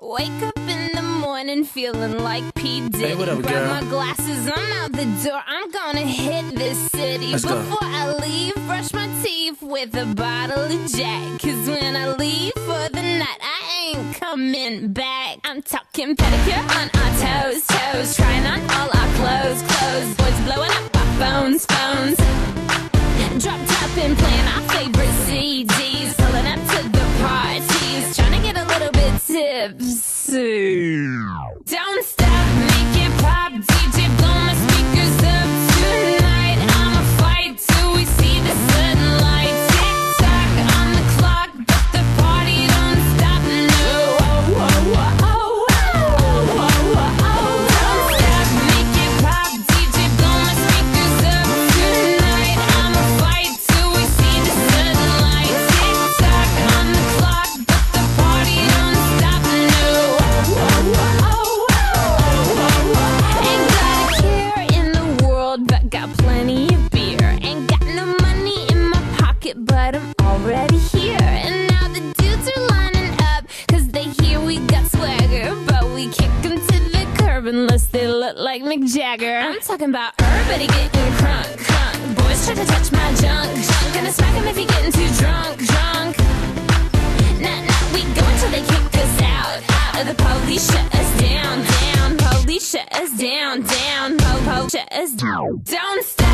Wake up in the morning feeling like P. Diddy. Hey, what up, Grab girl? my glasses, I'm out the door. I'm gonna hit this city. Let's go. Before I leave, brush my teeth with a bottle of Jack. Cause when I leave for the night, I ain't coming back. I'm talking pedicure on our toes, toes. Trying on all our clothes, clothes. Boys blowing up our phones, phones. Drop top and playing our favorite CDs. Pulling up to the parties. Trying to get a little bit tipsy. Don't stop, make it pop. DJ, blow my speakers up tonight. I'ma fight till we see the sunlight. Tick tock on the clock, but the party don't stop. No. Don't stop, make it pop. DJ, blow my speakers up tonight. I'ma fight till we see the sunlight. Tick tock on the clock, but the party don't stop. No. Ain't got a care in the world, but got plenty of beer. Ain't got no money in my pocket, but I'm already here. And now the dudes are lining up, cause they hear we got swagger. But we kick them to the curb unless they look like Mick Jagger. I'm talking about everybody getting crunk, crunk. Boys try to touch my junk, junk. Gonna smack him if he getting too drunk, drunk. Nah, nah, we go until they kick us out, out. The police shut us down, down. Police shut us down, down. Shut us down. Don't stop.